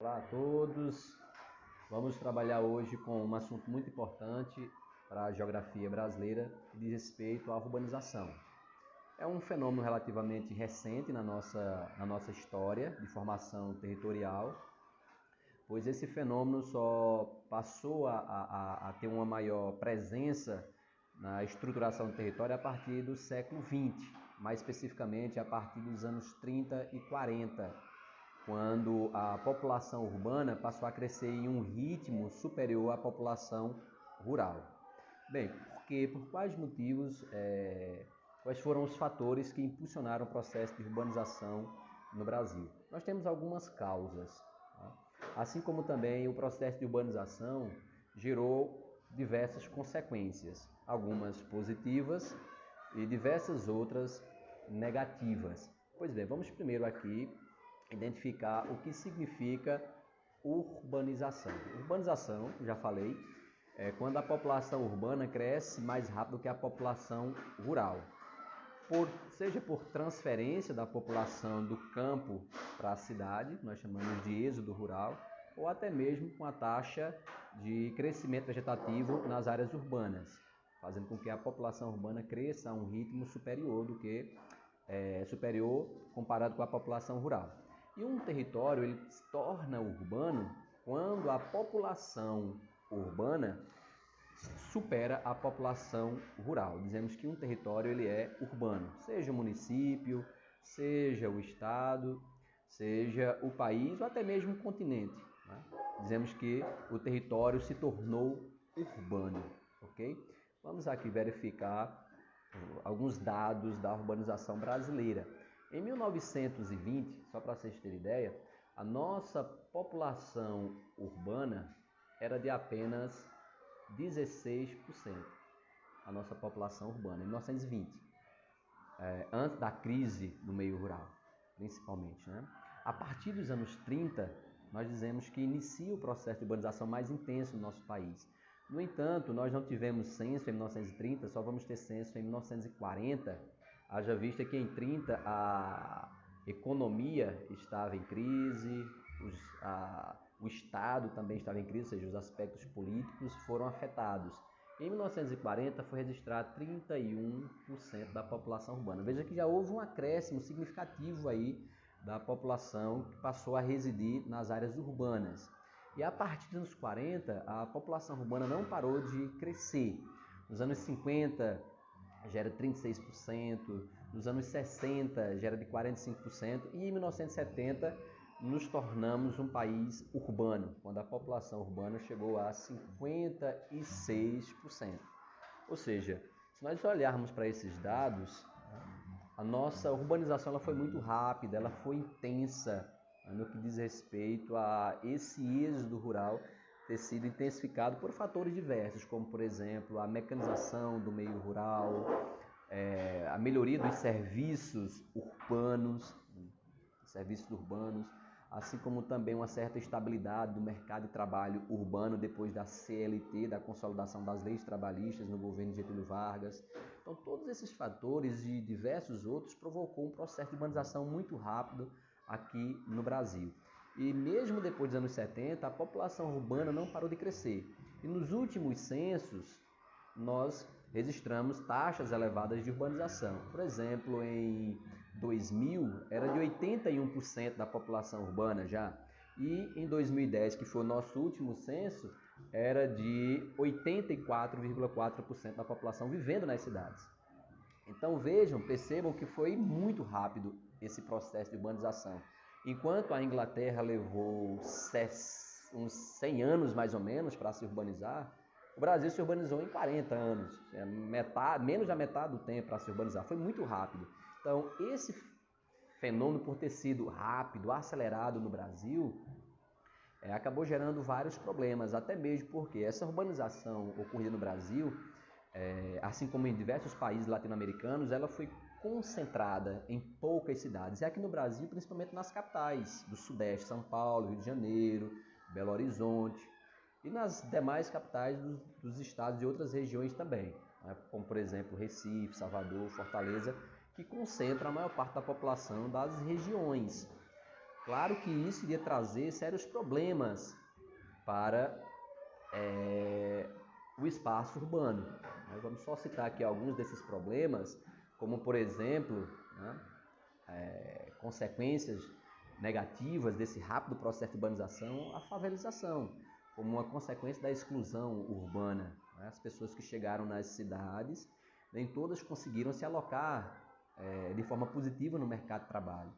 Olá a todos. Vamos trabalhar hoje com um assunto muito importante para a geografia brasileira, que diz respeito à urbanização. É um fenômeno relativamente recente na nossa história de formação territorial, pois esse fenômeno só passou a ter uma maior presença na estruturação do território a partir do século XX, mais especificamente a partir dos anos 30 e 40, quando a população urbana passou a crescer em um ritmo superior à população rural. Bem, por quais motivos, quais foram os fatores que impulsionaram o processo de urbanização no Brasil? Nós temos algumas causas, tá? Assim como também o processo de urbanização gerou diversas consequências, algumas positivas e diversas outras negativas. Pois bem, vamos primeiro aqui identificar o que significa urbanização. Urbanização, já falei, é quando a população urbana cresce mais rápido que a população rural. Seja por transferência da população do campo para a cidade, nós chamamos de êxodo rural, ou até mesmo com a taxa de crescimento vegetativo nas áreas urbanas, fazendo com que a população urbana cresça a um ritmo superior comparado com a população rural. E um território ele se torna urbano quando a população urbana supera a população rural. Dizemos que um território ele é urbano, seja o município, seja o estado, seja o país ou até mesmo o continente, né? Dizemos que o território se tornou urbano, ok? Vamos aqui verificar alguns dados da urbanização brasileira. Em 1920, só para vocês terem ideia, a nossa população urbana era de apenas 16%. A nossa população urbana, em 1920, antes da crise do meio rural, principalmente, né? A partir dos anos 30, nós dizemos que inicia o processo de urbanização mais intenso no nosso país. No entanto, nós não tivemos censo em 1930, só vamos ter censo em 1940, haja vista que em 30 a economia estava em crise, o Estado também estava em crise, ou seja, os aspectos políticos foram afetados. Em 1940 foi registrado 31% da população urbana. Veja que já houve um acréscimo significativo aí da população que passou a residir nas áreas urbanas. E a partir dos anos 40, a população urbana não parou de crescer. Nos anos 50 já era 36%, nos anos 60 já era de 45% e em 1970 nos tornamos um país urbano, quando a população urbana chegou a 56%. Ou seja, se nós olharmos para esses dados, a nossa urbanização ela foi muito rápida, ela foi intensa, no que diz respeito a esse êxodo rural ter sido intensificado por fatores diversos, como, por exemplo, a mecanização do meio rural, a melhoria dos serviços urbanos, assim como também uma certa estabilidade do mercado de trabalho urbano depois da CLT, da consolidação das leis trabalhistas no governo de Getúlio Vargas. Então, todos esses fatores e diversos outros provocou um processo de urbanização muito rápido aqui no Brasil. E mesmo depois dos anos 70, a população urbana não parou de crescer. E nos últimos censos, nós registramos taxas elevadas de urbanização. Por exemplo, em 2000, era de 81% da população urbana já. E em 2010, que foi o nosso último censo, era de 84,4% da população vivendo nas cidades. Então percebam que foi muito rápido esse processo de urbanização. Enquanto a Inglaterra levou uns 100 anos mais ou menos para se urbanizar, o Brasil se urbanizou em 40 anos, menos da metade do tempo para se urbanizar. Foi muito rápido. Então, esse fenômeno, por ter sido rápido, acelerado no Brasil, acabou gerando vários problemas, até mesmo porque essa urbanização ocorrida no Brasil, assim como em diversos países latino-americanos, ela foi concentrada em poucas cidades. E aqui no Brasil, principalmente nas capitais do Sudeste, São Paulo, Rio de Janeiro, Belo Horizonte, e nas demais capitais dos estados e outras regiões também, né? Como, por exemplo, Recife, Salvador, Fortaleza, que concentram a maior parte da população das regiões. Claro que isso iria trazer sérios problemas para o espaço urbano. Nós vamos só citar aqui alguns desses problemas, como por exemplo, né, consequências negativas desse rápido processo de urbanização, a favelização, como uma consequência da exclusão urbana. Né? As pessoas que chegaram nas cidades, nem todas conseguiram se alocar de forma positiva no mercado de trabalho,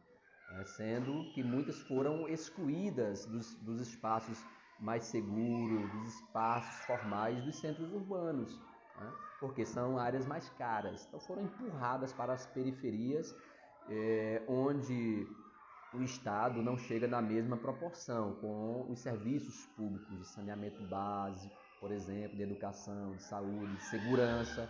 sendo que muitas foram excluídas dos espaços mais seguros, dos espaços formais dos centros urbanos, né? Porque são áreas mais caras. Então foram empurradas para as periferias, onde o Estado não chega na mesma proporção com os serviços públicos de saneamento básico, por exemplo, de educação, de saúde, de segurança.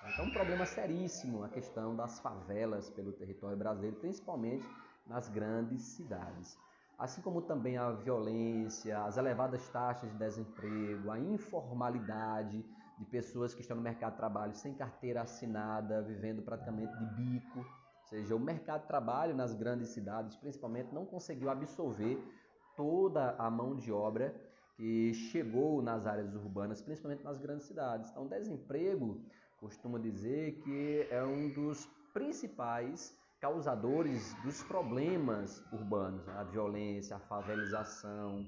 Então, um problema seríssimo a questão das favelas pelo território brasileiro, principalmente nas grandes cidades. Assim como também a violência, as elevadas taxas de desemprego, a informalidade de pessoas que estão no mercado de trabalho sem carteira assinada, vivendo praticamente de bico. Ou seja, o mercado de trabalho nas grandes cidades, principalmente, não conseguiu absorver toda a mão de obra que chegou nas áreas urbanas, principalmente nas grandes cidades. Então, o desemprego, costumo dizer que é um dos principais causadores dos problemas urbanos, a violência, a favelização,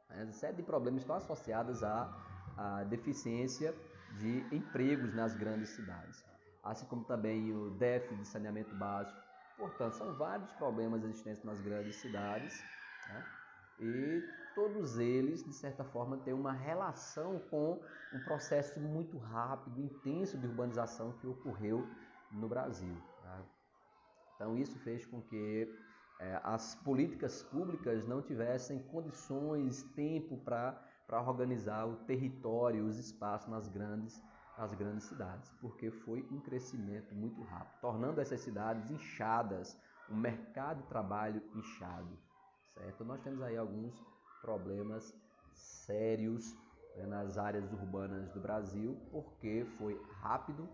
uma série de problemas estão associados à deficiência de empregos nas grandes cidades, assim como também o déficit de saneamento básico. Portanto, são vários problemas existentes nas grandes cidades, né? E todos eles, de certa forma, têm uma relação com um processo muito rápido, intenso de urbanização que ocorreu no Brasil, tá? Então, isso fez com que as políticas públicas não tivessem condições, tempo para organizar o território, os espaços nas grandes cidades, porque foi um crescimento muito rápido, tornando essas cidades inchadas, um mercado de trabalho inchado, certo? Nós temos aí alguns problemas sérios, né, nas áreas urbanas do Brasil, porque foi rápido,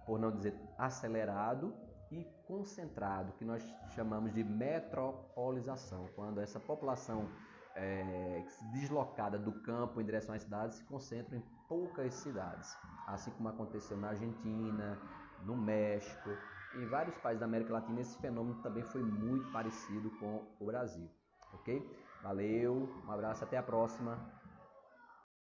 por não dizer acelerado, e concentrado, que nós chamamos de metropolização, quando essa população deslocada do campo em direção às cidades se concentra em poucas cidades, assim como aconteceu na Argentina, no México, em vários países da América Latina. Esse fenômeno também foi muito parecido com o Brasil, ok? Valeu, um abraço, até a próxima.